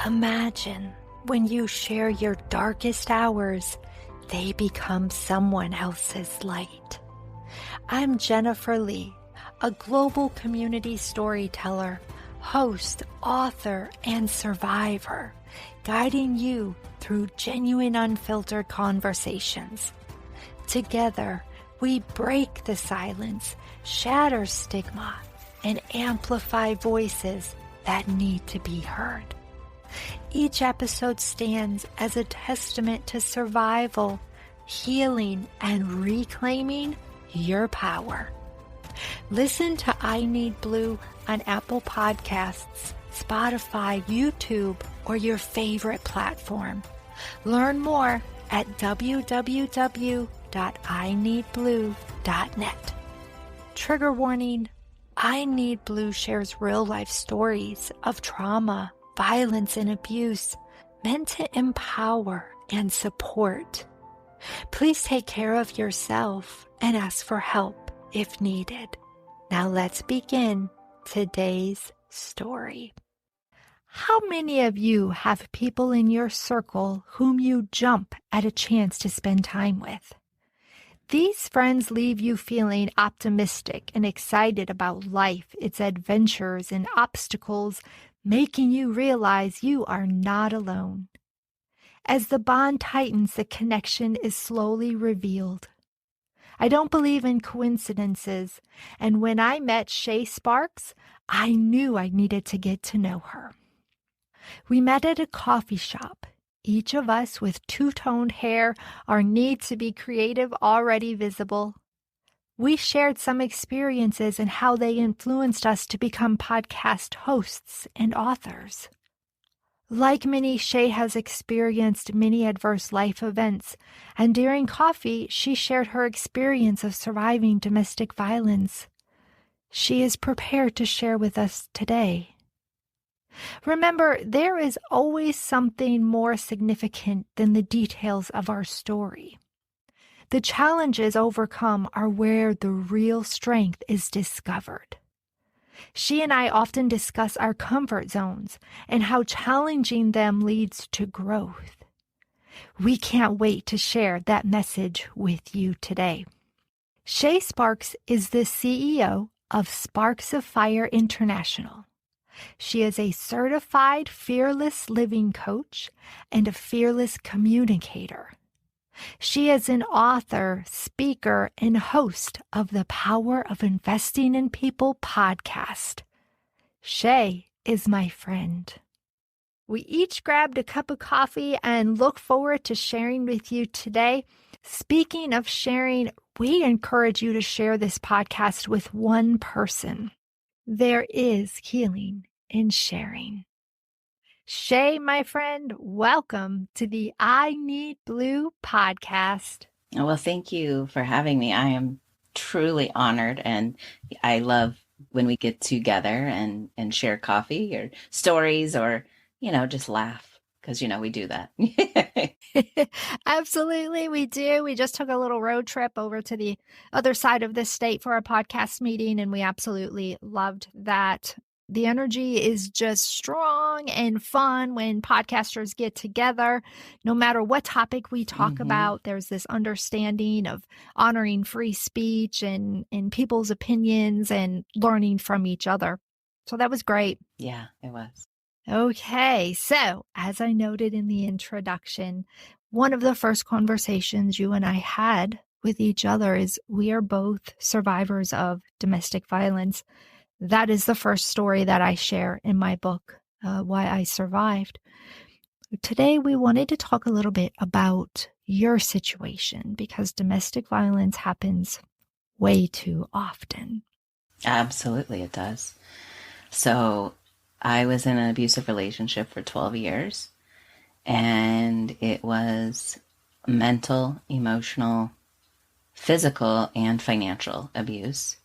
Imagine when you share your darkest hours, they become someone else's light. I'm Jennifer Lee, a global community storyteller, host, author, and survivor, guiding you through genuine, unfiltered conversations. Together, we break the silence, shatter stigma, and amplify voices that need to be heard. Each episode stands as a testament to survival, healing, and reclaiming your power. Listen to I Need Blue on Apple Podcasts, Spotify, YouTube, or your favorite platform. Learn more at www.ineedblue.net. Trigger warning: I Need Blue shares real-life stories of trauma, violence, and abuse meant to empower and support. Please take care of yourself and ask for help if needed. Now let's begin today's story. How many of you have people in your circle whom you jump at a chance to spend time with? These friends leave you feeling optimistic and excited about life, its adventures and obstacles, making you realize you are not alone. As the bond tightens, the connection is slowly revealed. I don't believe in coincidences, and when I met Sha Sparks, I knew I needed to get to know her. We met at a coffee shop, each of us with two-toned hair, our need to be creative already visible. We shared some experiences and how they influenced us to become podcast hosts and authors. Like many, Sha has experienced many adverse life events, and during coffee, she shared her experience of surviving domestic violence. She is prepared to share with us today. Remember, there is always something more significant than the details of our story. The challenges overcome are where the real strength is discovered. She and I often discuss our comfort zones and how challenging them leads to growth. We can't wait to share that message with you today. Sha Sparks is the CEO of Sparks of Fire International. She is a certified fearless living coach and a fearless communicator. She is an author, speaker, and host of the Power of Investing in People podcast. Sha is my friend. We each grabbed a cup of coffee and look forward to sharing with you today. Speaking of sharing, we encourage you to share this podcast with one person. There is healing in sharing. Sha, my friend, welcome to the I Need Blue podcast. Well, thank you for having me. I am truly honored, and I love when we get together and share coffee or stories or, just laugh because, we do that. Absolutely, we do. We just took a little road trip over to the other side of the state for a podcast meeting, and we absolutely loved that. The energy is just strong and fun when podcasters get together. No matter what topic we talk about, there's this understanding of honoring free speech and people's opinions and learning from each other. So that was great. Yeah, it was. Okay, so as I noted in the introduction, one of the first conversations you and I had with each other is we are both survivors of domestic violence. That is the first story that I share in my book, Why I Survived. Today, we wanted to talk a little bit about your situation because domestic violence happens way too often. Absolutely, it does. So I was in an abusive relationship for 12 years, and it was mental, emotional, physical, and financial abuse.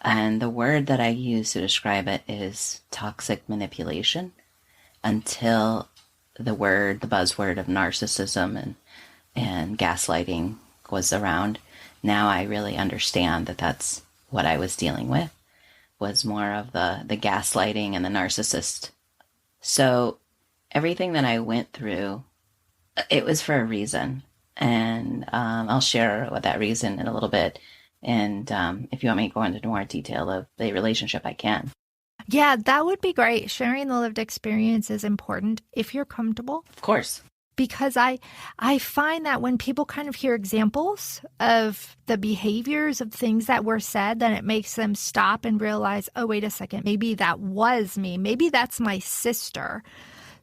And the word that I use to describe it is toxic manipulation until the buzzword of narcissism and gaslighting was around. Now I really understand that that's what I was dealing with, was more of the gaslighting and the narcissist. So everything that I went through, it was for a reason. And I'll share what that reason in a little bit. And if you want me to go into more detail of the relationship, I can. Yeah, that would be great. Sharing the lived experience is important if you're comfortable. Of course. Because I find that when people kind of hear examples of the behaviors of things that were said, then it makes them stop and realize, oh, wait a second, maybe that was me. Maybe that's my sister.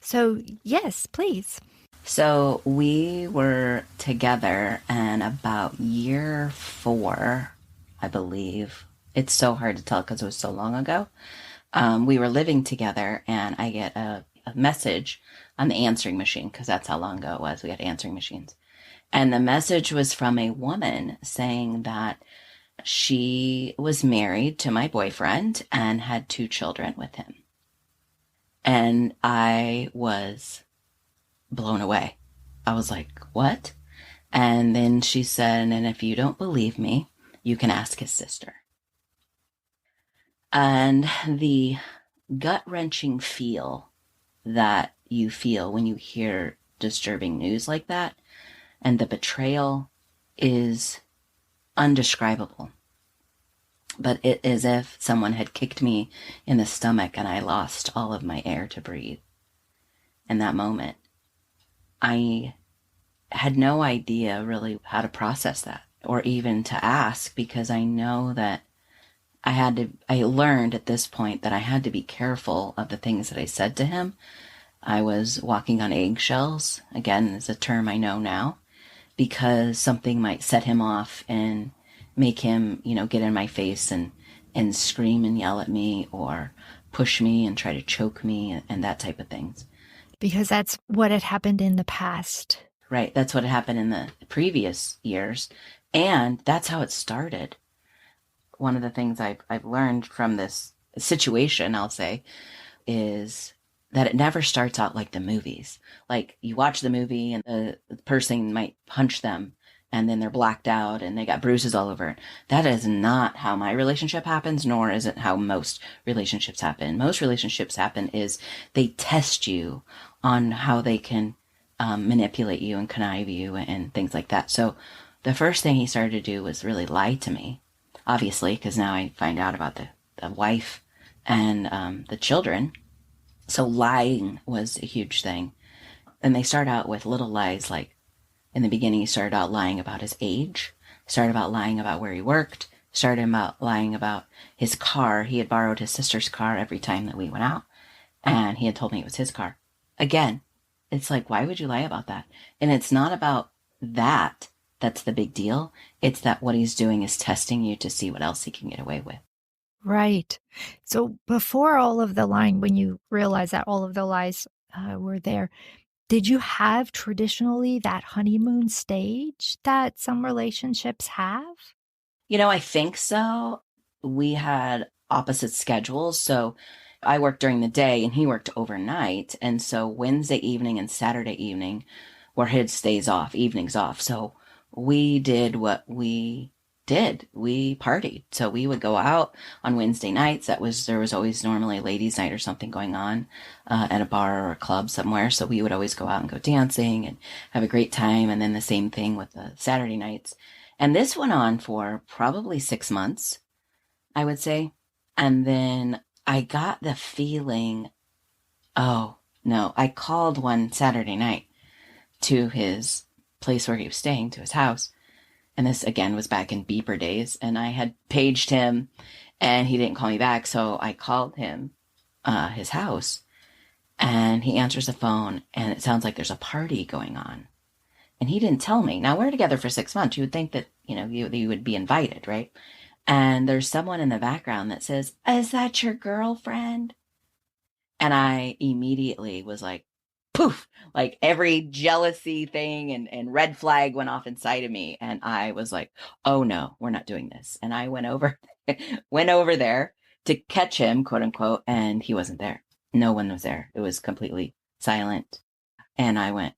So yes, please. So we were together, and about year 4, I believe. It's so hard to tell because it was so long ago. We were living together, and I get a message on the answering machine, because that's how long ago it was. We had answering machines. And the message was from a woman saying that she was married to my boyfriend and had 2 children with him. And I was blown away. I was like, what? And then she said, and if you don't believe me, you can ask his sister. And the gut-wrenching feel that you feel when you hear disturbing news like that, and the betrayal, is undescribable. But it is as if someone had kicked me in the stomach and I lost all of my air to breathe. In that moment, I had no idea really how to process that or even to ask, because I know that I learned at this point that I had to be careful of the things that I said to him. I was walking on eggshells, again, is a term I know now, because something might set him off and make him, get in my face and scream and yell at me, or push me and try to choke me and that type of things. Because that's what had happened in the past. Right. That's what happened in the previous years. And that's how it started. One of the things I've learned from this situation, I'll say, is that it never starts out like the movies. Like, you watch the movie and the person might punch them and then they're blacked out and they got bruises all over it. That is not how my relationship happens, nor is it how most relationships happen. Most relationships happen is they test you on how they can manipulate you and connive you and things like that. So the first thing he started to do was really lie to me, obviously, because now I find out about the wife and the children. So lying was a huge thing. And they start out with little lies, like in the beginning, he started out lying about his age, started about lying about where he worked, started about lying about his car. He had borrowed his sister's car every time that we went out, and he had told me it was his car. Again, it's like, why would you lie about that? And it's not about that that's the big deal. It's that what he's doing is testing you to see what else he can get away with. Right. So before all of the lying, when you realized that all of the lies were there, did you have traditionally that honeymoon stage that some relationships have? I think so. We had opposite schedules. So I worked during the day and he worked overnight. And so Wednesday evening and Saturday evening were his days off, evenings off. So we did what we did. We partied. So we would go out on Wednesday nights. There was always normally a ladies' night or something going on at a bar or a club somewhere. So we would always go out and go dancing and have a great time. And then the same thing with the Saturday nights. And this went on for probably 6 months, I would say. And then I got the feeling, oh no, I called one Saturday night to his place where he was staying, to his house. And this, again, was back in beeper days. And I had paged him and he didn't call me back. So I called him, his house, and he answers the phone and it sounds like there's a party going on. And he didn't tell me. Now, we're together for 6 months. You would think that, you would be invited, right? And there's someone in the background that says, "Is that your girlfriend?" And I immediately was like, poof, like every jealousy thing and red flag went off inside of me. And I was like, oh no, we're not doing this. And I went over there to catch him, quote unquote, and he wasn't there. No one was there. It was completely silent. And I went,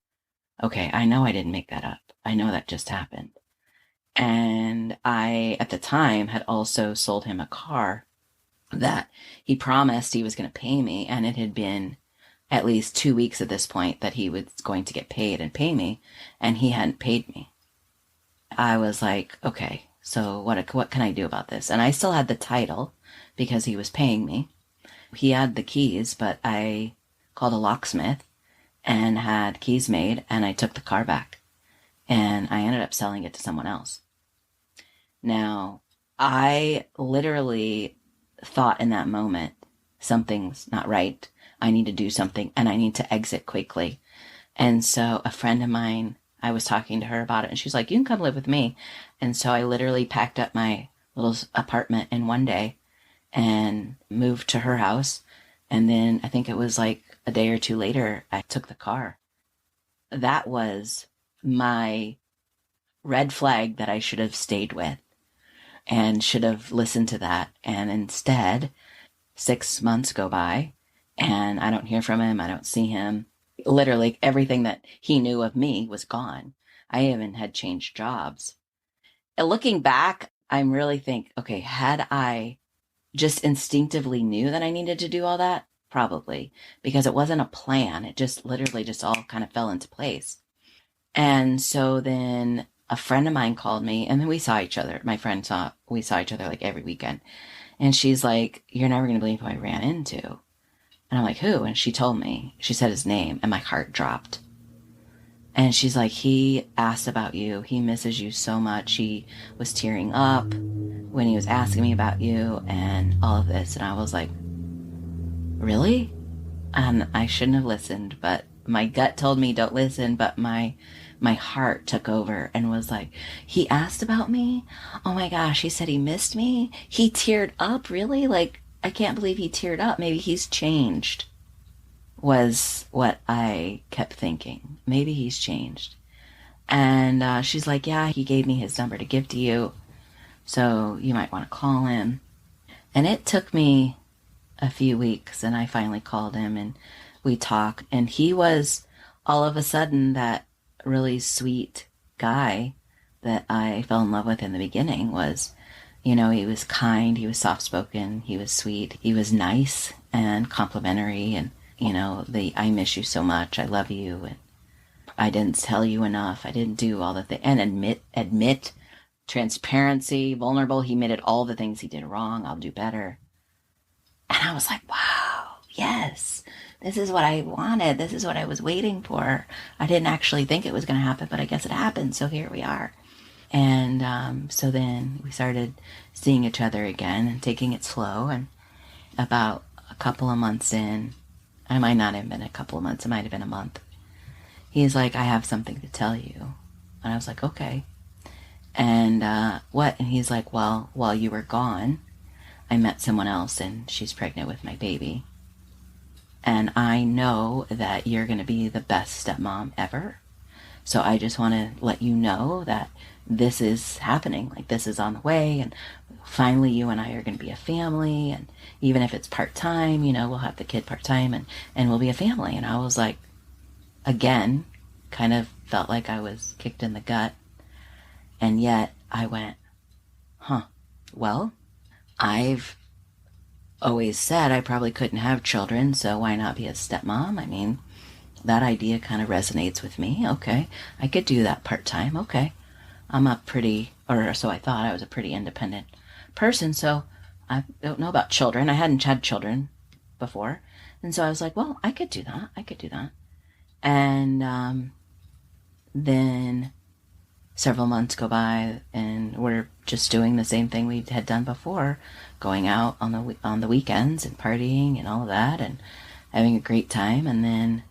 okay, I know I didn't make that up. I know that just happened. And I, at the time, had also sold him a car that he promised he was going to pay me. And it had been at least 2 weeks at this point that he was going to get paid and pay me, and he hadn't paid me. I was like, okay, so what can I do about this? And I still had the title because he was paying me. He had the keys, but I called a locksmith and had keys made, and I took the car back. And I ended up selling it to someone else. Now, I literally thought in that moment, something's not right. I need to do something, and I need to exit quickly. And so a friend of mine, I was talking to her about it, and she's like, you can come live with me. And so I literally packed up my little apartment in one day and moved to her house. And then I think it was like a day or two later, I took the car. That was my red flag that I should have stayed with and should have listened to that. And instead, 6 months go by and I don't hear from him. I don't see him. Literally everything that he knew of me was gone. I even had changed jobs. And looking back, I'm really think, okay, had I just instinctively knew that I needed to do all that? Probably, because it wasn't a plan. It just literally just all kind of fell into place. And so then a friend of mine called me, and then we saw each other. We saw each other like every weekend. And she's like, you're never going to believe who I ran into. And I'm like, who? And she told me. She said his name, and my heart dropped. And she's like, he asked about you. He misses you so much. He was tearing up when he was asking me about you and all of this. And I was like, really? And I shouldn't have listened, but my gut told me don't listen, but my heart took over and was like, he asked about me? Oh my gosh, he said he missed me? He teared up, really? Like, I can't believe he teared up. Maybe he's changed, was what I kept thinking. Maybe he's changed. And she's like, yeah, he gave me his number to give to you, so you might want to call him. And it took me a few weeks, and I finally called him, and we talked. And he was all of a sudden that really sweet guy that I fell in love with in the beginning. Was, he was kind, he was soft-spoken, he was sweet, he was nice and complimentary, and, I miss you so much, I love you, and I didn't tell you enough, I didn't do all the things, and admit, transparency, vulnerable, he admitted all the things he did wrong, I'll do better. And I was like, wow, yes, this is what I wanted. This is what I was waiting for. I didn't actually think it was going to happen, but I guess it happened. So here we are. And so then we started seeing each other again and taking it slow. And about a couple of months in, it might not have been a couple of months, it might have been a month, he's like, I have something to tell you. And I was like, okay. And what? And he's like, well, while you were gone, I met someone else and she's pregnant with my baby. And I know that you're going to be the best stepmom ever. So I just want to let you know that this is happening. Like, this is on the way. And finally, you and I are going to be a family. And even if it's part-time, we'll have the kid part-time and we'll be a family. And I was like, again, kind of felt like I was kicked in the gut. And yet I went, well, I've always said I probably couldn't have children, so why not be a stepmom? I mean, that idea kind of resonates with me. Okay, I could do that part-time. Okay, so I thought I was a pretty independent person, so I don't know about children. I hadn't had children before. And so I was like, well, I could do that. And then several months go by and we're just doing the same thing we had done before, going out on the weekends and partying and all of that and having a great time. And then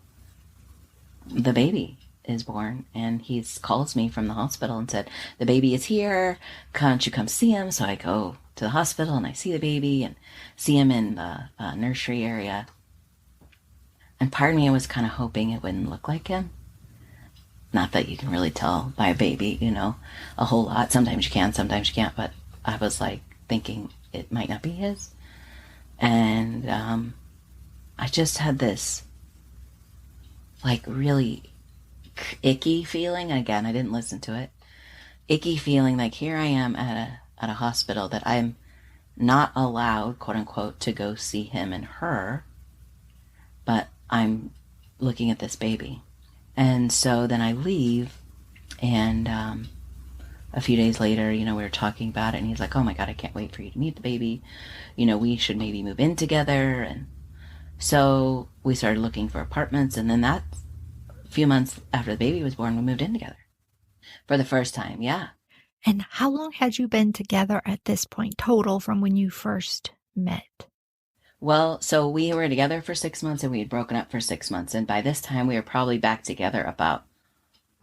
the baby is born, and he calls me from the hospital and said, the baby is here, can't you come see him? So I go to the hospital and I see the baby and see him in the nursery area. And part of me was kind of hoping it wouldn't look like him. Not that you can really tell by a baby, a whole lot. Sometimes you can, sometimes you can't. But I was like thinking it might not be his. And I just had this like really icky feeling. And again, I didn't listen to it. Icky feeling like here I am at a hospital that I'm not allowed, quote unquote, to go see him and her. But I'm looking at this baby. And so then I leave, and a few days later, we were talking about it, and he's like, oh my God, I can't wait for you to meet the baby. We should maybe move in together. And so we started looking for apartments, and then that a few months after the baby was born, we moved in together for the first time. Yeah. And how long had you been together at this point, total, from when you first met? Well, so we were together for 6 months and we had broken up for 6 months. And by this time, we were probably back together about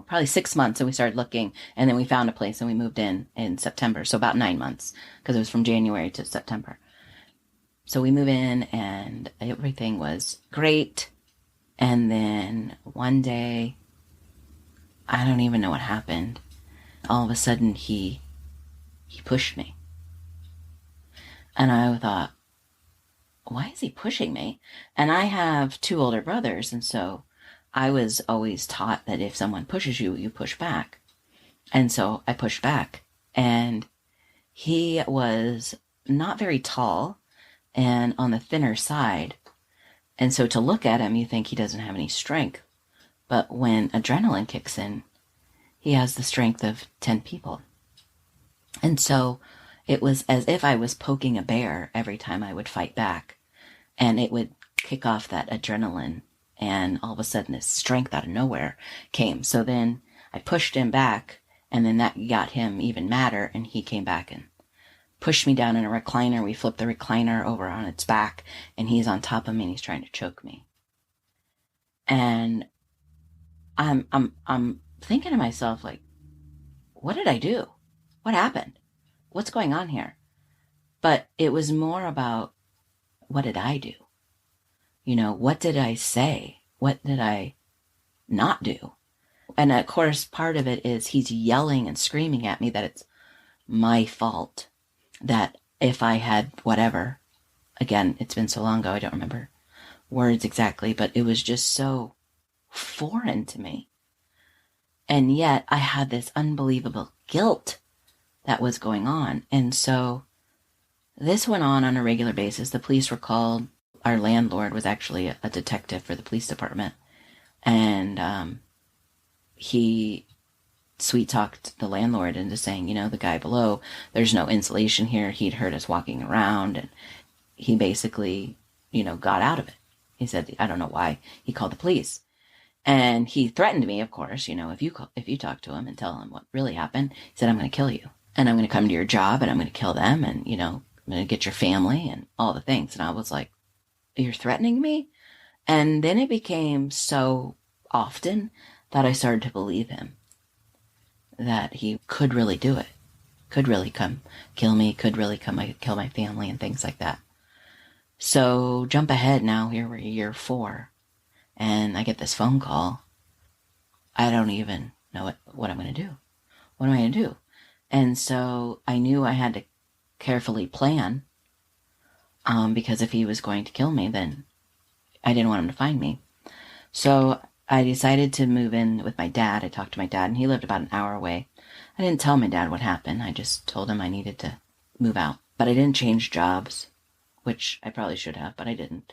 probably 6 months. And we started looking, and then we found a place and we moved in September. So about 9 months, because it was from January to September. So we moved in and everything was great. And then one day, I don't even know what happened. All of a sudden, he pushed me. And I thought, why is he pushing me? And I have two older brothers, and so I was always taught that if someone pushes you, you push back. And so I pushed back. And he was not very tall and on the thinner side. And so to look at him, you think he doesn't have any strength. But when adrenaline kicks in, he has the strength of 10 people. And so it was as if I was poking a bear every time I would fight back. And it would kick off that adrenaline. And all of a sudden, this strength out of nowhere came. So then I pushed him back, and then that got him even madder. And he came back and pushed me down in a recliner. We flipped the recliner over on its back, and he's on top of me, and he's trying to choke me. And I'm thinking to myself, like, what did I do? What happened? What's going on here? But it was more about, what did I do? What did I say? What did I not do? And of course, part of it is he's yelling and screaming at me that it's my fault. That if I had whatever, again, it's been so long ago, I don't remember words exactly, but it was just so foreign to me. And yet I had this unbelievable guilt that was going on. And so this went on a regular basis. The police were called. Our landlord was actually a detective for the police department. And he sweet-talked the landlord into saying, the guy below, there's no insulation here. He'd heard us walking around. And he basically, got out of it. He said, I don't know why. He called the police. And he threatened me, of course, if you talk to him and tell him what really happened, he said, I'm going to kill you. And I'm going to come to your job and I'm going to kill them. And, I'm going to get your family and all the things. And I was like, you're threatening me? And then it became so often that I started to believe him. That he could really do it. Could really come kill me. Could really come kill my family and things like that. So jump ahead now. Here we're year 4. And I get this phone call. I don't even know what I'm going to do. What am I going to do? And so I knew I had to carefully plan. Because if he was going to kill me, then I didn't want him to find me. So I decided to move in with my dad. I talked to my dad, and he lived about an hour away. I didn't tell my dad what happened. I just told him I needed to move out. But I didn't change jobs, which I probably should have, but I didn't.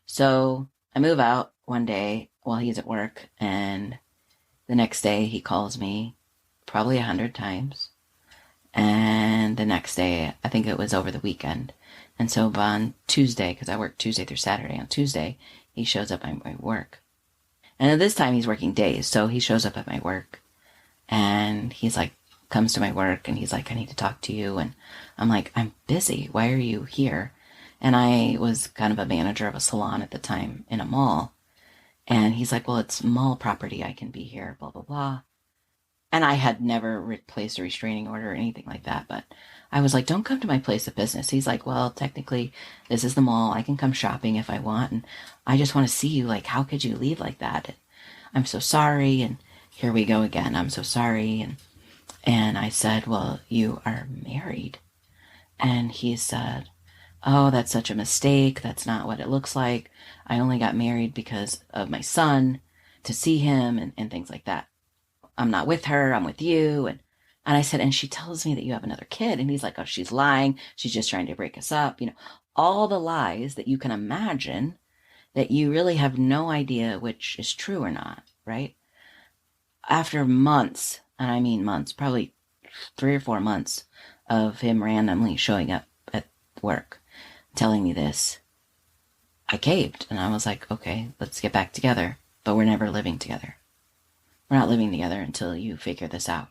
So I move out one day while he's at work, and the next day he calls me probably 100 times. And the next day, I think it was over the weekend. And so on Tuesday, because I work Tuesday through Saturday, on Tuesday, he shows up at my work. And at this time, he's working days, so he shows up at my work. And he's like, comes to my work, and he's like, I need to talk to you. And I'm like, I'm busy. Why are you here? And I was kind of a manager of a salon at the time in a mall. And he's like, well, it's mall property. I can be here, blah, blah, blah. And I had never placed a restraining order or anything like that. But I was like, don't come to my place of business. He's like, well, technically, this is the mall. I can come shopping if I want. And I just want to see you. Like, how could you leave like that? And I'm so sorry. And here we go again. I'm so sorry. And I said, well, you are married. And he said, oh, that's such a mistake. That's not what it looks like. I only got married because of my son, to see him and things like that. I'm not with her. I'm with you. And I said, and she tells me that you have another kid. And he's like, oh, she's lying. She's just trying to break us up. All the lies that you can imagine. that you really have no idea which is true or not, right? After months, and I mean months, probably 3 or 4 months of him randomly showing up at work, telling me this, I caved and I was like, okay, let's get back together. But we're never living together. We're not living together until you figure this out.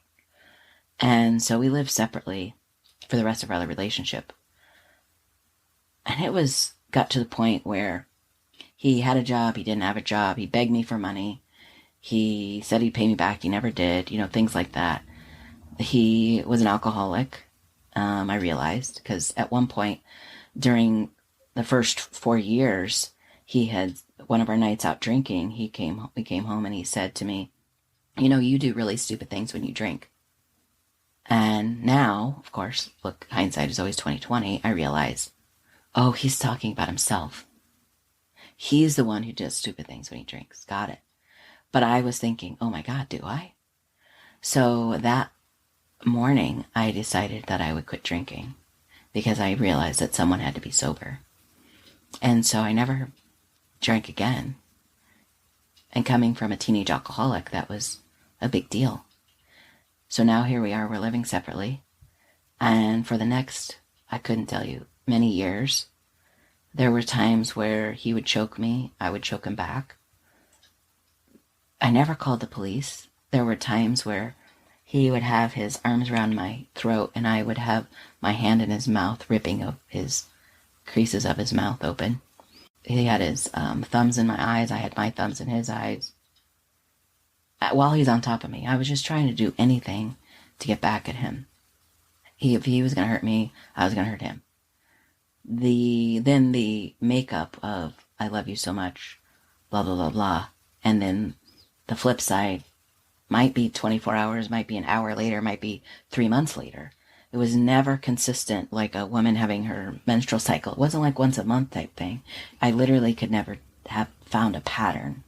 And so we lived separately for the rest of our relationship. And it got to the point where he had a job, he didn't have a job, he begged me for money, he said he'd pay me back, he never did, things like that. He was an alcoholic, I realized, because at one point during the first 4 years, he had one of our nights out drinking, we came home and he said to me, you do really stupid things when you drink. And now, of course, look, hindsight is always 20/20. I realize, oh, he's talking about himself. He's the one who does stupid things when he drinks. Got it. But I was thinking, oh my God, do I? So that morning, I decided that I would quit drinking because I realized that someone had to be sober. And so I never drank again. And coming from a teenage alcoholic, that was a big deal. So now here we are, we're living separately. And for the next, I couldn't tell you, many years, there were times where he would choke me, I would choke him back. I never called the police. There were times where he would have his arms around my throat and I would have my hand in his mouth, ripping of his creases of his mouth open. He had his thumbs in my eyes. I had my thumbs in his eyes. While he's on top of me, I was just trying to do anything to get back at him. If he was going to hurt me, I was going to hurt him. Then the makeup of I love you so much, blah, blah, blah, blah. And then the flip side might be 24 hours, might be an hour later, might be 3 months later. It was never consistent like a woman having her menstrual cycle. It wasn't like once a month type thing. I literally could never have found a pattern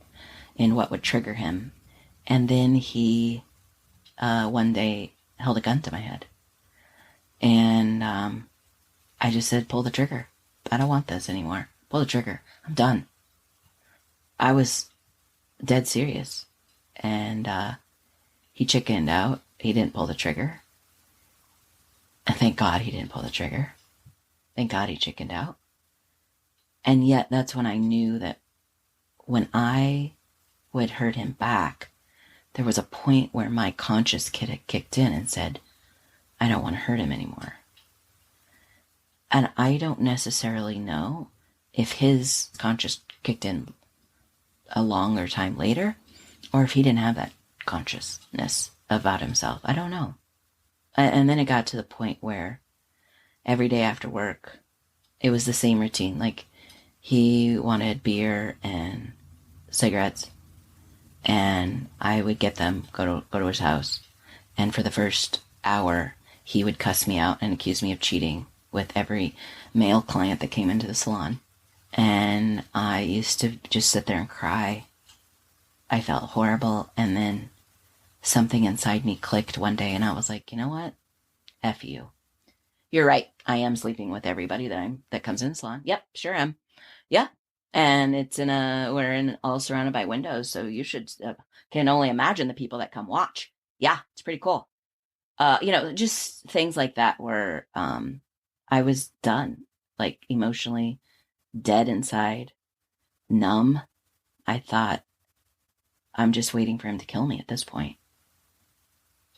in what would trigger him. And then he one day held a gun to my head. And I just said, pull the trigger. I don't want this anymore. Pull the trigger. I'm done. I was dead serious. And he chickened out. He didn't pull the trigger. And thank God he didn't pull the trigger. Thank God he chickened out. And yet that's when I knew that when I would hurt him back, there was a point where my conscious kid had kicked in and said, I don't want to hurt him anymore. And I don't necessarily know if his conscious kicked in a longer time later, or if he didn't have that consciousness about himself. I don't know. And then it got to the point where every day after work, it was the same routine. Like, he wanted beer and cigarettes, and I would get them, go to his house. And for the first hour, he would cuss me out and accuse me of cheating with every male client that came into the salon. And I used to just sit there and cry. I felt horrible. And then something inside me clicked one day and I was like, you know what? F you. You're right. I am sleeping with everybody that comes in the salon. Yep, sure am. Yeah. And we're all surrounded by windows. So you can only imagine the people that come watch. Yeah, it's pretty cool. Just things like that where I was done, like emotionally dead inside, numb. I thought, I'm just waiting for him to kill me at this point.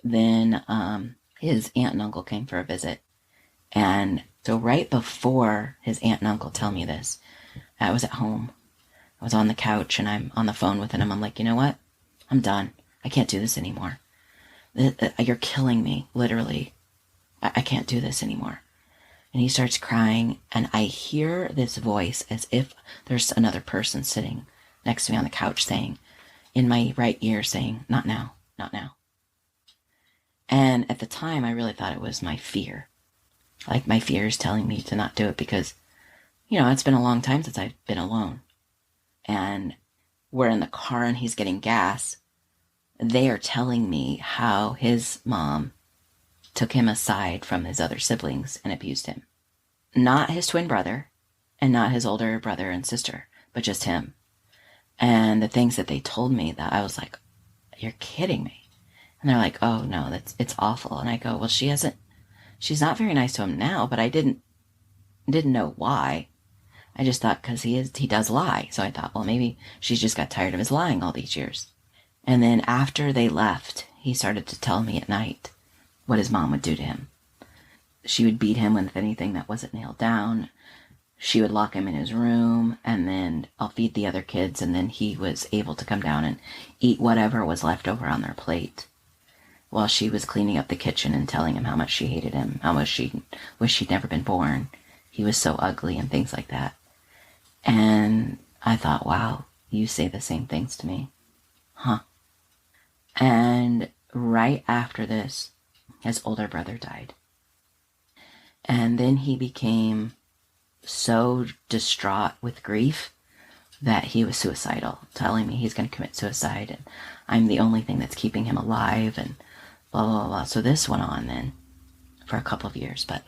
Then his aunt and uncle came for a visit. And so right before his aunt and uncle tell me this, I was at home. I was on the couch and I'm on the phone with him. I'm like, you know what? I'm done. I can't do this anymore. You're killing me, literally. I can't do this anymore. And he starts crying, and I hear this voice as if there's another person sitting next to me on the couch saying, in my right ear saying, not now, not now. And at the time, I really thought it was my fear. Like my fear is telling me to not do it because, it's been a long time since I've been alone. And we're in the car and he's getting gas. They are telling me how his mom took him aside from his other siblings and abused him. Not his twin brother and not his older brother and sister, but just him. And the things that they told me, that I was like, you're kidding me. And they're like, oh no, it's awful. And I go, well, she's not very nice to him now, but I didn't know why. I just thought because he does lie. So I thought, well, maybe she's just got tired of his lying all these years. And then after they left, he started to tell me at night what his mom would do to him. She would beat him with anything that wasn't nailed down. She would lock him in his room, and then I'll feed the other kids, and then he was able to come down and eat whatever was left over on their plate, while she was cleaning up the kitchen and telling him how much she hated him, how much she wished she'd never been born. He was so ugly and things like that. And I thought, wow, you say the same things to me. Huh. And right after this, his older brother died. And then he became so distraught with grief that he was suicidal, telling me he's going to commit suicide and I'm the only thing that's keeping him alive and blah, blah, blah. So this went on then for a couple of years. But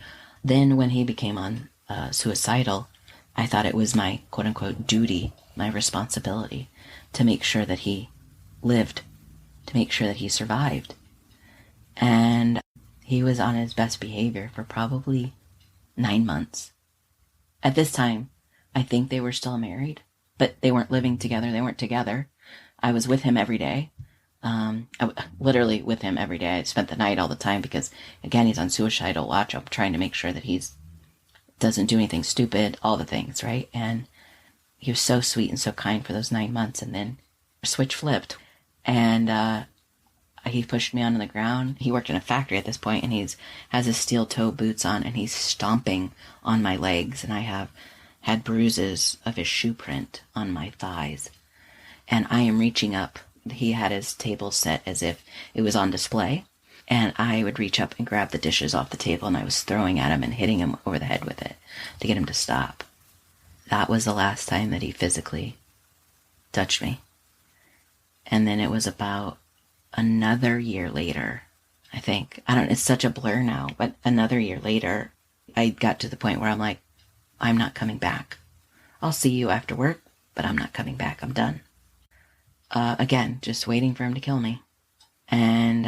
then when he became suicidal, I thought it was my quote unquote duty, my responsibility to make sure that he lived, to make sure that he survived. And he was on his best behavior for probably 9 months. At this time, I think they were still married, but they weren't living together. They weren't together. I was with him every day. Literally with him every day. I spent the night all the time because, again, he's on suicidal watch. I'm trying to make sure that he doesn't do anything stupid, all the things, right? And he was so sweet and so kind for those 9 months. And then a switch flipped. And he pushed me onto the ground. He worked in a factory at this point, and has his steel toe boots on, and he's stomping on my legs. And I have had bruises of his shoe print on my thighs. And I am reaching up. He had his table set as if it was on display. And I would reach up and grab the dishes off the table, and I was throwing at him and hitting him over the head with it to get him to stop. That was the last time that he physically touched me. And then it was about another year later, I think. It's such a blur now, but another year later, I got to the point where I'm like, I'm not coming back. I'll see you after work, but I'm not coming back. I'm done. Again, just waiting for him to kill me. And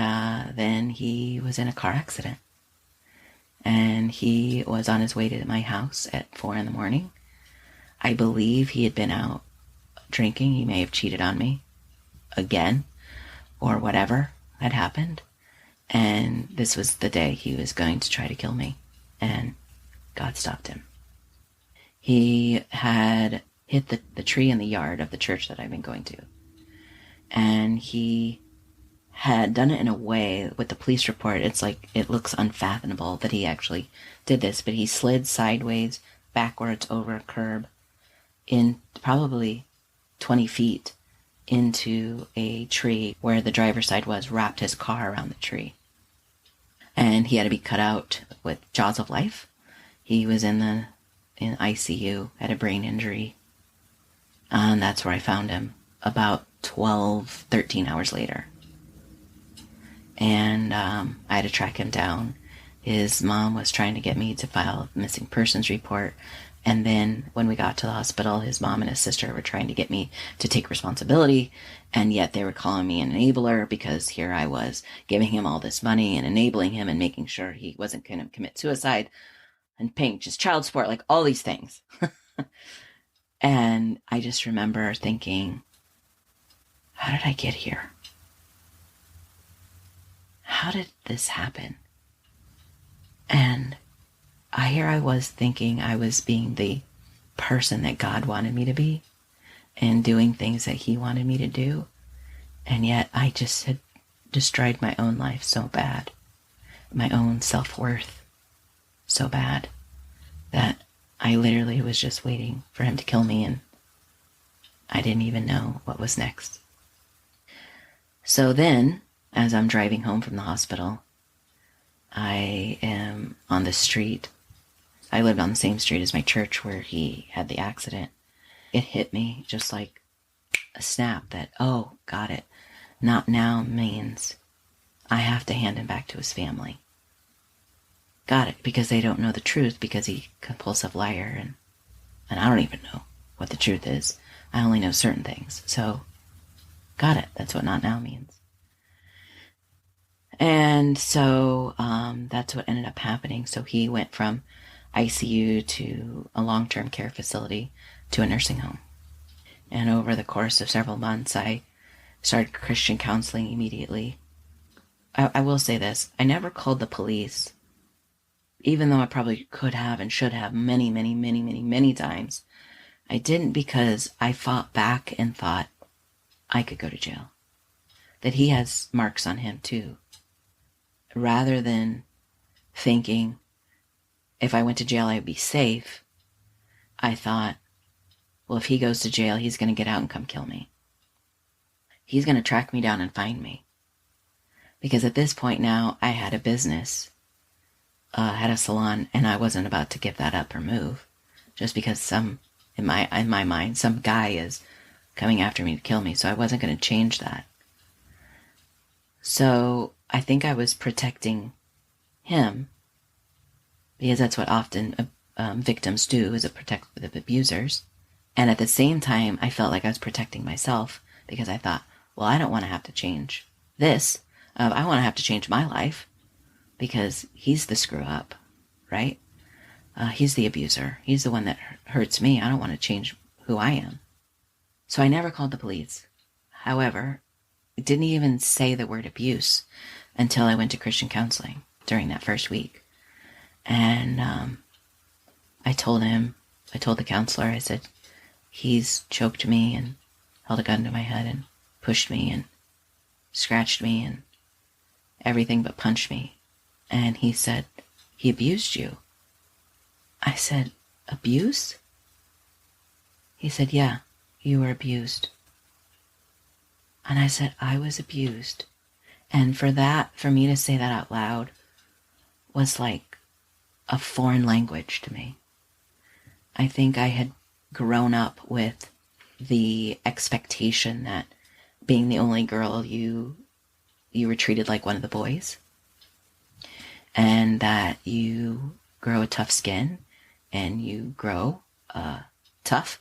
then he was in a car accident. And he was on his way to my house at 4 a.m. I believe he had been out drinking. He may have cheated on me again, or whatever had happened. And this was the day he was going to try to kill me. And God stopped him. He had hit the tree in the yard of the church that I've been going to. And he had done it in a way with the police report. It's like, it looks unfathomable that he actually did this, but he slid sideways, backwards over a curb in probably 20 feet into a tree where the driver's side was, wrapped his car around the tree. And he had to be cut out with jaws of life. He was in ICU, had a brain injury. And that's where I found him about 13 hours later. And I had to track him down. His mom was trying to get me to file a missing persons report. And then when we got to the hospital, his mom and his sister were trying to get me to take responsibility. And yet they were calling me an enabler because here I was giving him all this money and enabling him and making sure he wasn't going to commit suicide and paying just child support, like all these things. And I just remember thinking, how did I get here? How did this happen? And here I was thinking I was being the person that God wanted me to be and doing things that he wanted me to do. And yet I just had destroyed my own life so bad, my own self-worth so bad, that I literally was just waiting for him to kill me, and I didn't even know what was next. So then, as I'm driving home from the hospital, I am on the street. I lived on the same street as my church where he had the accident. It hit me just like a snap that, oh, got it. Not now means I have to hand him back to his family. Got it, because they don't know the truth, because he's a compulsive liar, and I don't even know what the truth is. I only know certain things. So, got it. That's what not now means. And so that's what ended up happening. So he went from ICU to a long-term care facility to a nursing home. And over the course of several months, I started Christian counseling immediately. I will say this. I never called the police, even though I probably could have and should have many, many, many, many, many times. I didn't because I fought back and thought I could go to jail. That he has marks on him too. Rather than thinking if I went to jail, I'd be safe, I thought, well, if he goes to jail, he's going to get out and come kill me. He's going to track me down and find me. Because at this point now, I had a business, had a salon, and I wasn't about to give that up or move. Just because in my mind, some guy is coming after me to kill me, so I wasn't going to change that. So I think I was protecting him, because that's what often victims do, is protect the abusers. And at the same time, I felt like I was protecting myself, because I thought, well, I don't want to have to change this. I want to have to change my life, because he's the screw up, right? He's the abuser. He's the one that hurts me. I don't want to change who I am. So I never called the police. However, I didn't even say the word abuse until I went to Christian counseling during that first week. And I told the counselor, I said, he's choked me and held a gun to my head and pushed me and scratched me and everything but punched me. And he said, he abused you. I said, abuse? He said, yeah, you were abused. And I said, I was abused. And for me to say that out loud was like a foreign language to me. I think I had grown up with the expectation that being the only girl, you were treated like one of the boys, and that you grow a tough skin and you grow tough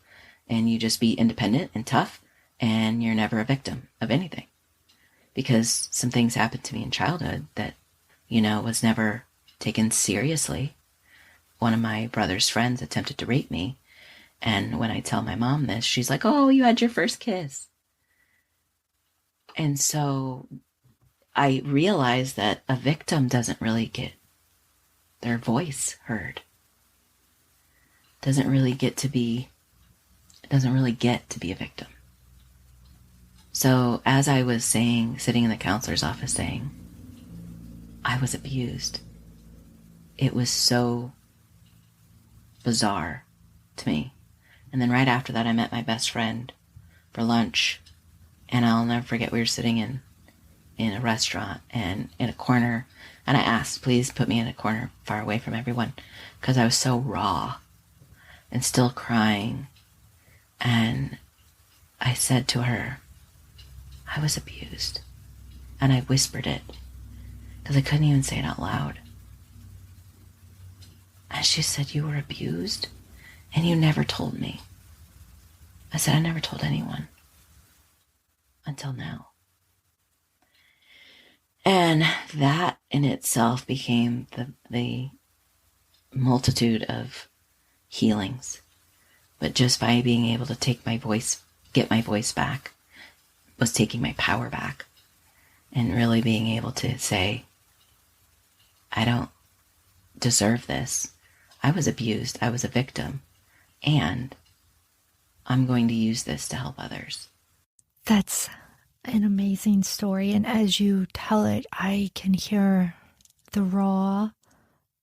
and you just be independent and tough and you're never a victim of anything. Because some things happened to me in childhood that, was never taken seriously. One of my brother's friends attempted to rape me. And when I tell my mom this, she's like, oh, you had your first kiss. And so I realized that a victim doesn't really get their voice heard. Doesn't really get to be a victim. So as I was saying, sitting in the counselor's office saying, I was abused, it was so bizarre to me. And then right after that, I met my best friend for lunch. And I'll never forget, we were sitting in a restaurant and in a corner. And I asked, please put me in a corner far away from everyone, because I was so raw and still crying. And I said to her, I was abused. And I whispered it, because I couldn't even say it out loud. And she said, you were abused? And you never told me. I said, I never told anyone. Until now. And that in itself became the multitude of healings. But just by being able to get my voice back, was taking my power back. And really being able to say, I don't deserve this. I was abused. I was a victim. And I'm going to use this to help others. That's an amazing story. And as you tell it, I can hear the raw,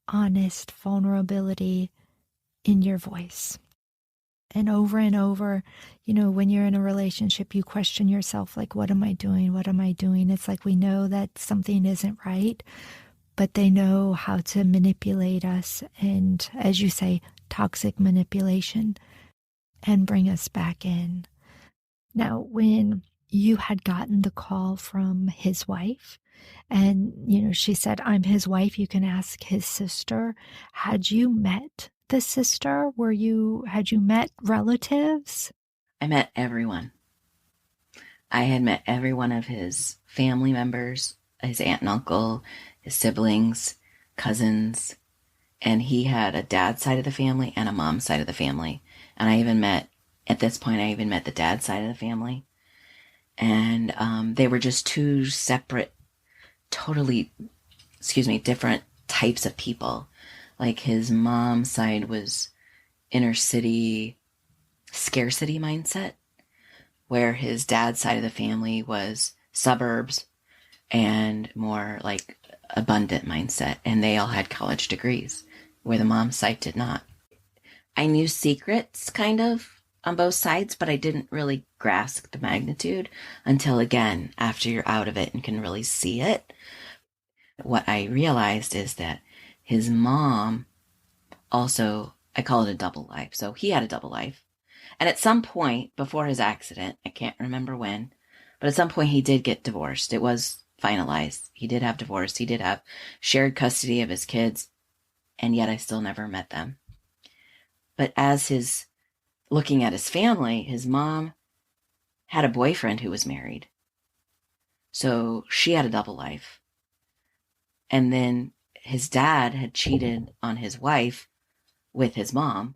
honest vulnerability in your voice. And over, when you're in a relationship, you question yourself, like, what am I doing? What am I doing? It's like we know that something isn't right, but they know how to manipulate us. And as you say, toxic manipulation, and bring us back in. Now, when you had gotten the call from his wife, and, she said, I'm his wife, you can ask his sister. Had you met the sister? Had you met relatives? I met everyone. I had met every one of his family members, his aunt and uncle, his siblings, cousins, and he had a dad's side of the family and a mom's side of the family. And at this point, I even met the dad's side of the family. And they were just two separate, totally, different types of people. Like his mom's side was inner city, scarcity mindset, where his dad's side of the family was suburbs and more like abundant mindset. And they all had college degrees, where the mom's side did not. I knew secrets kind of on both sides, but I didn't really grasp the magnitude until, again, after you're out of it and can really see it. What I realized is that his mom also, I call it a double life. So he had a double life. And at some point before his accident, I can't remember when, but at some point he did get divorced. It was finalized. He did have divorce. He did have shared custody of his kids. And yet I still never met them. But looking at his family, his mom had a boyfriend who was married. So she had a double life. And then his dad had cheated on his wife with his mom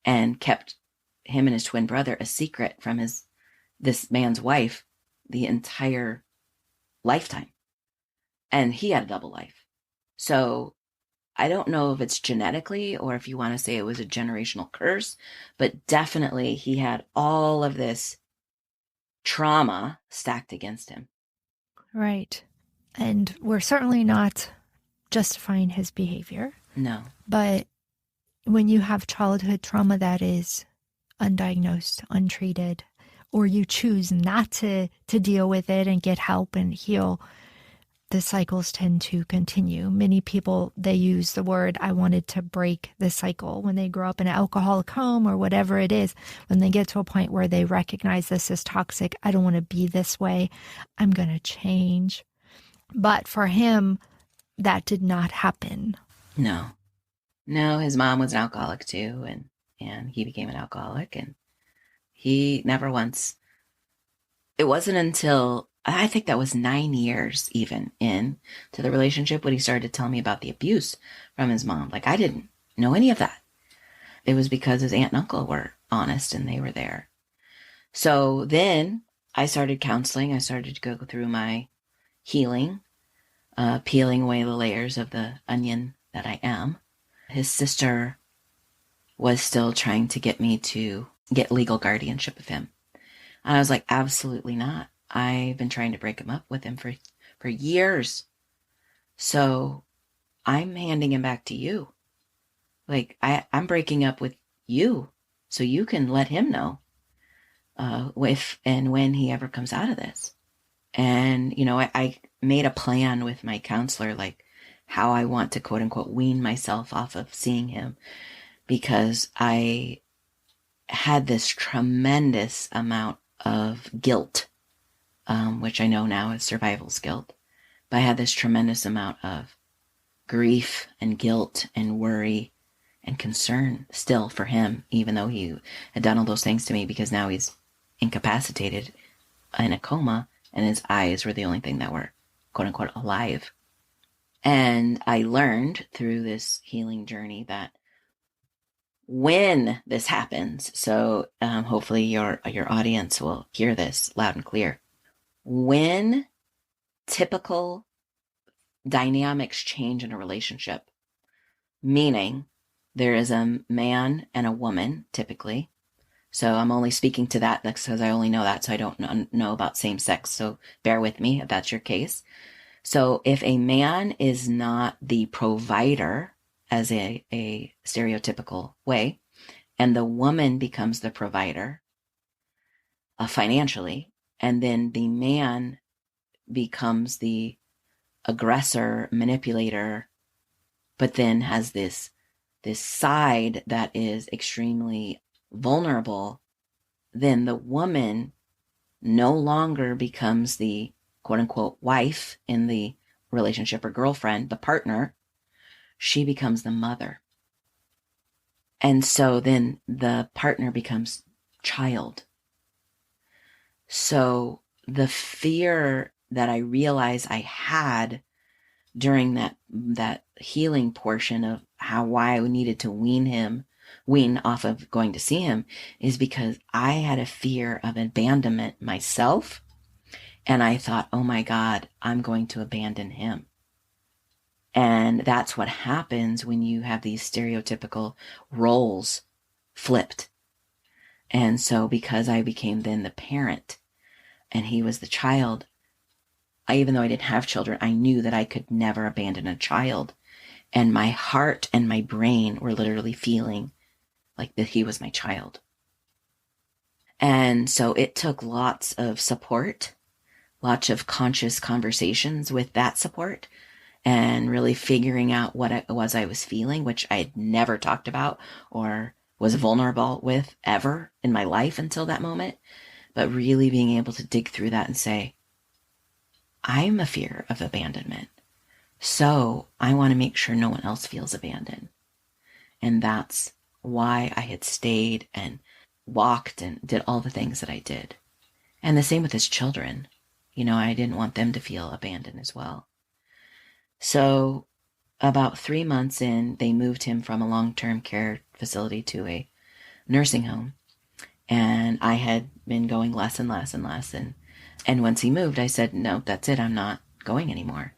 and kept him and his twin brother a secret from this man's wife the entire lifetime. And he had a double life. So I don't know if it's genetically or if you want to say it was a generational curse, but definitely he had all of this trauma stacked against him. Right. And we're certainly not justifying his behavior. No. But when you have childhood trauma that is undiagnosed, untreated, or you choose not to deal with it and get help and heal, the cycles tend to continue. Many people, they use the word, I wanted to break the cycle. When they grow up in an alcoholic home or whatever it is, when they get to a point where they recognize this is toxic, I don't want to be this way, I'm going to change. But for him, that did not happen. No, his mom was an alcoholic too, and he became an alcoholic, and he never once, it wasn't until, I think that was 9 years even in to the relationship when he started to tell me about the abuse from his mom. Like, I didn't know any of that. It was because his aunt and uncle were honest and they were there. So then I started counseling. I started to go through my healing, peeling away the layers of the onion that I am. His sister was still trying to get me to get legal guardianship of him. And I was like, absolutely not. I've been trying to break him up with him for years. So I'm handing him back to you. Like, I'm breaking up with you so you can let him know if and when he ever comes out of this. And, I made a plan with my counselor, like how I want to quote unquote wean myself off of seeing him, because I had this tremendous amount of guilt, which I know now is survival's guilt. But I had this tremendous amount of grief and guilt and worry and concern still for him, even though he had done all those things to me, because now he's incapacitated in a coma and his eyes were the only thing that were quote unquote alive. And I learned through this healing journey that when this happens, so hopefully your audience will hear this loud and clear. When typical dynamics change in a relationship, meaning there is a man and a woman typically. So I'm only speaking to that because I only know that, so I don't know about same sex. So bear with me if that's your case. So if a man is not the provider as a stereotypical way, and the woman becomes the provider financially, and then the man becomes the aggressor, manipulator, but then has this side that is extremely vulnerable, then the woman no longer becomes the quote unquote wife in the relationship or girlfriend, the partner. She becomes the mother. And so then the partner becomes child So the fear that I realized I had during that healing portion of why I needed to wean off of going to see him, is because I had a fear of abandonment myself. And I thought, oh my God, I'm going to abandon him. And that's what happens when you have these stereotypical roles flipped. And so because I became then the parent and he was the child, even though I didn't have children, I knew that I could never abandon a child. And my heart and my brain were literally feeling like that he was my child. And so it took lots of support, lots of conscious conversations with that support, and really figuring out what it was I was feeling, which I had never talked about or was vulnerable with ever in my life until that moment. But really being able to dig through that and say, I'm a fear of abandonment. So I want to make sure no one else feels abandoned. And that's why I had stayed and walked and did all the things that I did. And the same with his children. I didn't want them to feel abandoned as well. So about 3 months in, they moved him from a long-term care facility to a nursing home. And I had been going less and less and less. And once he moved, I said, no, that's it. I'm not going anymore.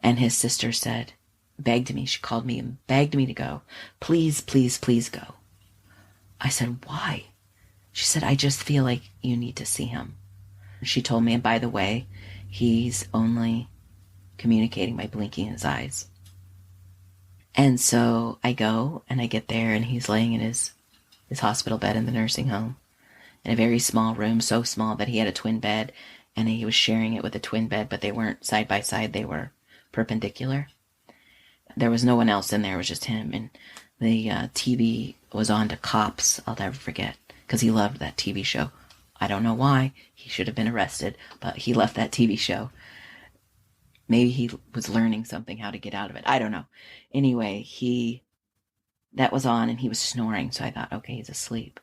And his sister begged me. She called me and begged me to go. Please, please, please go. I said, why? She said, I just feel like you need to see him. She told me, and by the way, he's only communicating by blinking his eyes. And so I go and I get there and he's laying in his hospital bed in the nursing home in a very small room, so small that he had a twin bed and he was sharing it with a twin bed, but they weren't side by side. They were perpendicular. There was no one else in there. It was just him. And the TV was on to Cops. I'll never forget, because he loved that TV show. I don't know why. He should have been arrested, but he left that TV show. Maybe he was learning something, how to get out of it. I don't know. Anyway, that was on and he was snoring. So I thought, okay, he's asleep.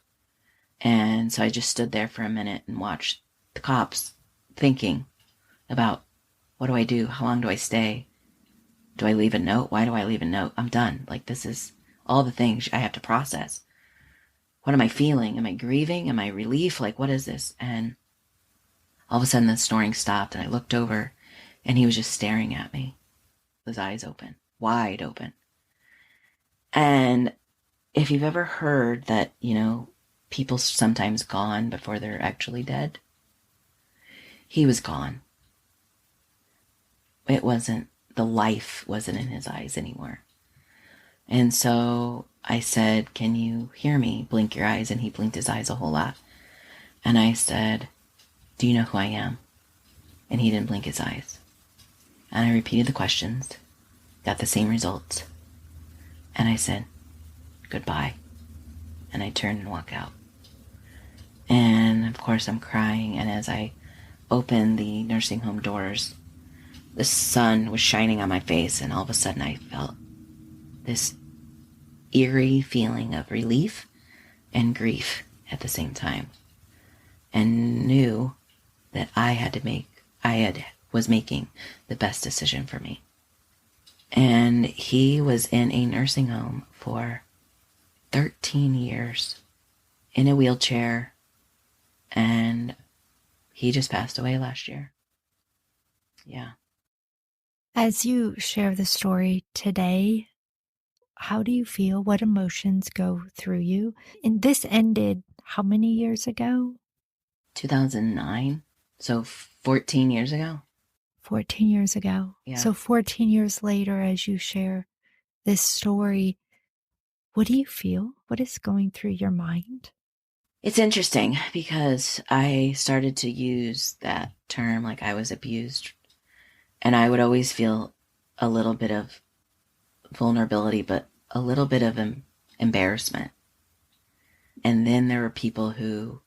And so I just stood there for a minute and watched the Cops, thinking about, what do I do? How long do I stay? Do I leave a note? Why do I leave a note? I'm done. Like, this is all the things I have to process. What am I feeling? Am I grieving? Am I relief? Like, what is this? And all of a sudden the snoring stopped and I looked over and he was just staring at me. His eyes open, wide open. And if you've ever heard that, people sometimes gone before they're actually dead, he was gone. The life wasn't in his eyes anymore. And so I said, can you hear me? Blink your eyes. And he blinked his eyes a whole lot. And I said, do you know who I am? And he didn't blink his eyes. And I repeated the questions, got the same results. And I said, goodbye. And I turned and walked out. And of course I'm crying. And as I opened the nursing home doors, the sun was shining on my face. And all of a sudden I felt this eerie feeling of relief and grief at the same time. And knew that I was making the best decision for me. And he was in a nursing home for 13 years in a wheelchair, and he just passed away last year. Yeah. As you share the story today, how do you feel? What emotions go through you? And this ended how many years ago? 2009. So 14 years ago. 14 years ago. Yeah. So 14 years later, as you share this story, what do you feel? What is going through your mind? It's interesting because I started to use that term like I was abused. And I would always feel a little bit of vulnerability, but a little bit of embarrassment. And then there were people who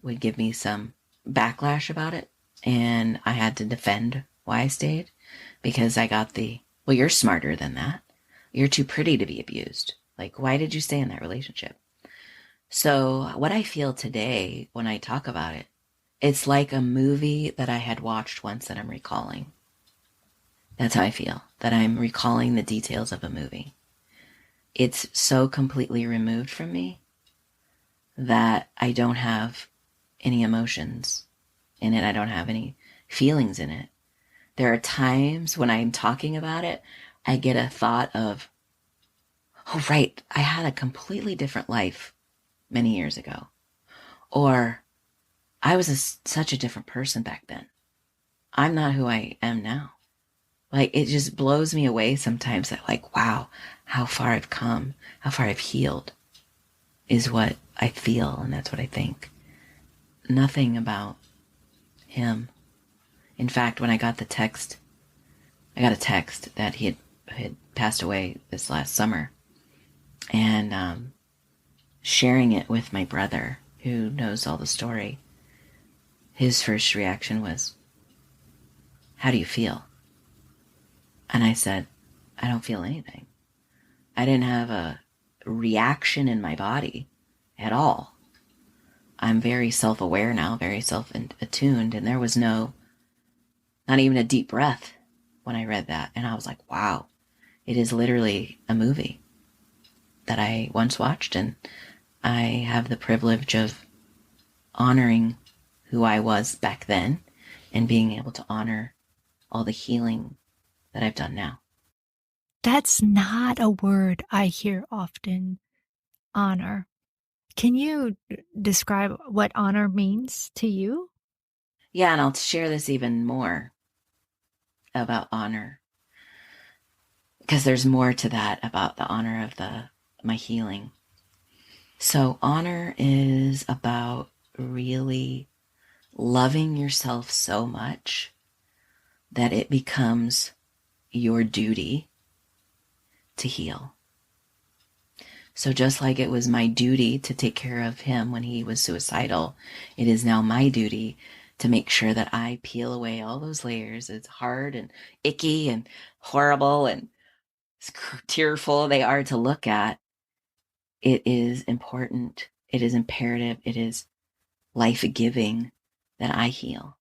would give me some backlash about it. And I had to defend why I stayed, because I got well, you're smarter than that. You're too pretty to be abused. Like, why did you stay in that relationship? So what I feel today when I talk about it It's like a movie that I had watched once that I'm recalling. That's how I feel, that I'm recalling the details of a movie. It's so completely removed from me that I don't have any emotions in it. I don't have any feelings in it. There are times when I'm talking about it, I get a thought of, oh, right, I had a completely different life many years ago. Or I was such a different person back then. I'm not who I am now. Like, it just blows me away sometimes that, like, wow, how far I've come, how far I've healed is what I feel, and that's what I think. Nothing about him. In fact, when I got a text that he had passed away this last summer, and sharing it with my brother, who knows all the story. His first reaction was, "How do you feel?" And I said, "I don't feel anything." I didn't have a reaction in my body at all. I'm very self-aware now, very self-attuned, and there was not even a deep breath when I read that. And I was like, wow, it is literally a movie that I once watched, and I have the privilege of honoring who I was back then and being able to honor all the healing that I've done now. That's not a word I hear often, honor. Can you describe what honor means to you? Yeah, and I'll share this even more about honor, because there's more to that about the honor of my healing. So honor is about really loving yourself so much that it becomes your duty to heal. So just like it was my duty to take care of him when he was suicidal, it is now my duty to make sure that I peel away all those layers. It's hard and icky and horrible and tearful they are to look at. It is important. It is imperative. It is life-giving that I heal.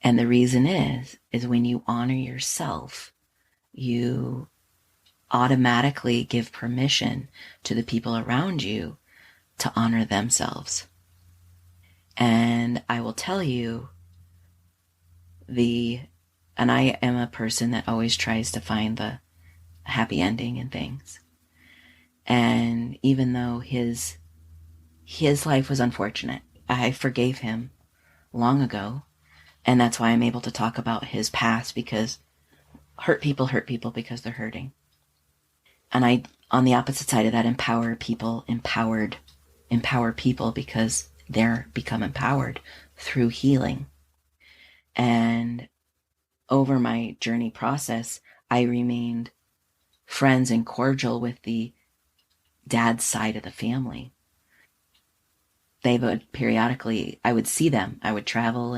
And the reason is when you honor yourself, you automatically give permission to the people around you to honor themselves. And I will tell you, and I am a person that always tries to find the happy ending in things. And even though his life was unfortunate, I forgave him long ago. And that's why I'm able to talk about his past, because hurt people because they're hurting. And I, on the opposite side of that, empower people because they're become empowered through healing. And over my journey process, I remained friends and cordial with the dad's side of the family. They would periodically, I would see them. I would travel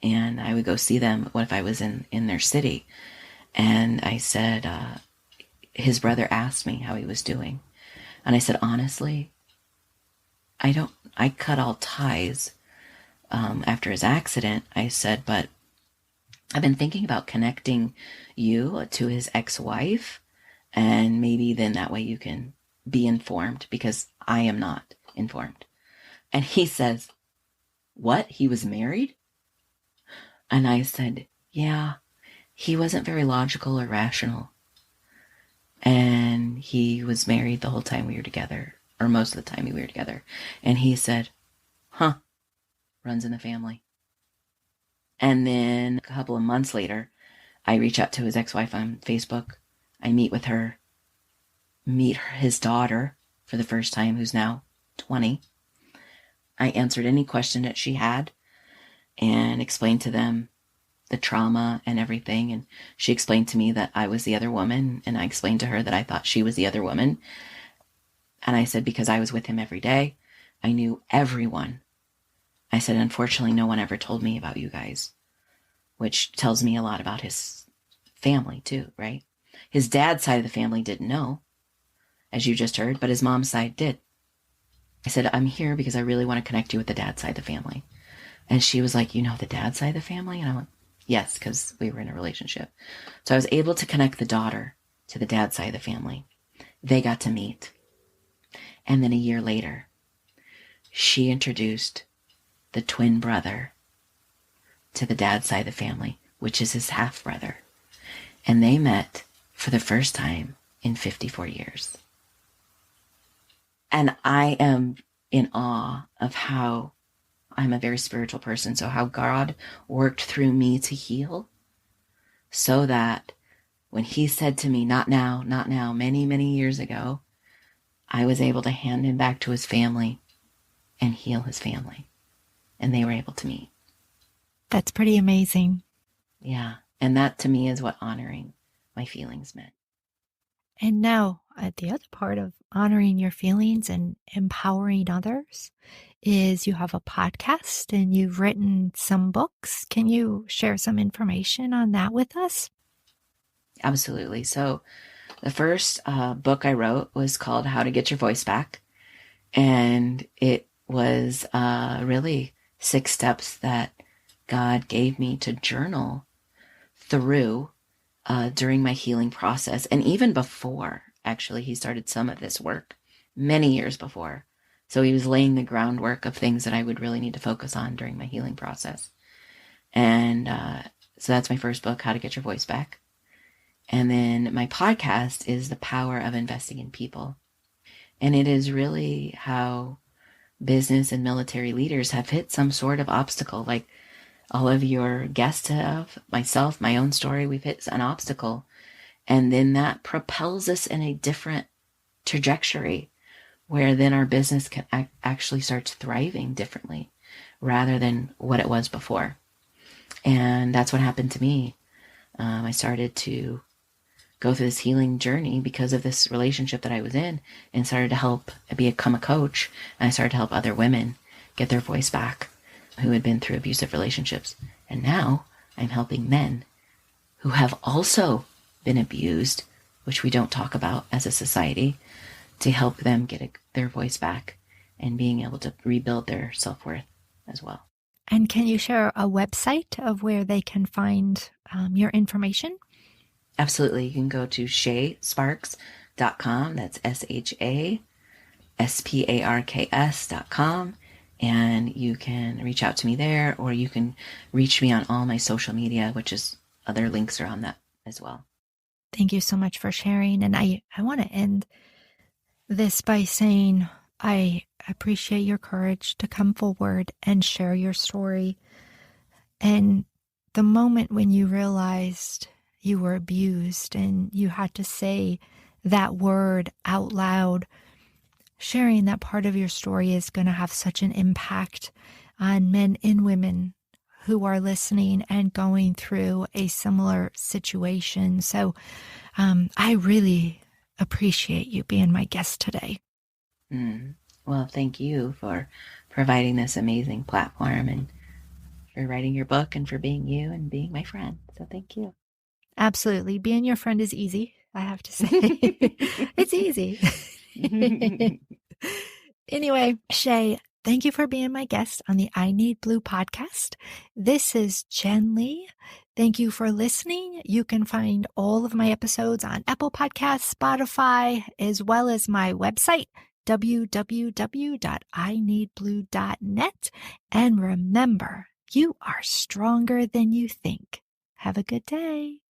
and I would go see them if I was in their city. And I said, his brother asked me how he was doing. And I said, honestly, I cut all ties after his accident. I said, but I've been thinking about connecting you to his ex-wife, and maybe then that way you can be informed, because I am not informed. And he says, what? He was married? And I said, yeah, he wasn't very logical or rational. And he was married the whole time we were together, or most of the time we were together. And he said, huh, runs in the family. And then a couple of months later, I reach out to his ex-wife on Facebook. I meet with her, meet his daughter for the first time, who's now 20. I answered any question that she had and explained to them the trauma and everything. And she explained to me that I was the other woman, and I explained to her that I thought she was the other woman. And I said, because I was with him every day, I knew everyone. I said, unfortunately, no one ever told me about you guys, which tells me a lot about his family too, right? His dad's side of the family didn't know, as you just heard, but his mom's side did. I said, I'm here because I really want to connect you with the dad's side of the family. And she was like, you know, the dad side of the family? And I'm like, yes, because we were in a relationship. So I was able to connect the daughter to the dad side of the family. They got to meet. And then a year later, she introduced the twin brother to the dad side of the family, which is his half brother. And they met for the first time in 54 years. And I am in awe of how I'm a very spiritual person. So how God worked through me to heal so that when he said to me, not now, not now, many, many years ago, I was able to hand him back to his family and heal his family. And they were able to meet. That's pretty amazing. Yeah. And that to me is what honoring my feelings meant. And now, the other part of honoring your feelings and empowering others is you have a podcast and you've written some books. Can you share some information on that with us? Absolutely. So the first book I wrote was called How to Get Your Voice Back. And it was really 6 steps that God gave me to journal through during my healing process. And even before, actually, he started some of this work many years before. So he was laying the groundwork of things that I would really need to focus on during my healing process. And so that's my first book, How to Get Your Voice Back. And then my podcast is The Power of Investing in People. And it is really how business and military leaders have hit some sort of obstacle, like all of your guests have, myself, my own story, we've hit an obstacle. And then that propels us in a different trajectory where then our business can actually starts thriving differently rather than what it was before. And that's what happened to me. I started to go through this healing journey because of this relationship that I was in and started to become a coach. And I started to help other women get their voice back who had been through abusive relationships. And now I'm helping men who have also been abused, which we don't talk about as a society, to help them get their voice back and being able to rebuild their self-worth as well. And can you share a website of where they can find your information? Absolutely. You can go to shasparks.com. That's ShaSparks.com. And you can reach out to me there, or you can reach me on all my social media, which is other links are on that as well. Thank you so much for sharing. And I want to end this by saying I appreciate your courage to come forward and share your story. And the moment when you realized you were abused and you had to say that word out loud, sharing that part of your story is going to have such an impact on men and women who are listening and going through a similar situation. So I really appreciate you being my guest today. Well, thank you for providing this amazing platform and for writing your book and for being you and being my friend. So thank you. Absolutely. Being your friend is easy, I have to say. It's easy. Anyway, Shay, thank you for being my guest on the I Need Blue podcast. This is Jen Lee. Thank you for listening. You can find all of my episodes on Apple Podcasts, Spotify, as well as my website, www.ineedblue.net. And remember, you are stronger than you think. Have a good day.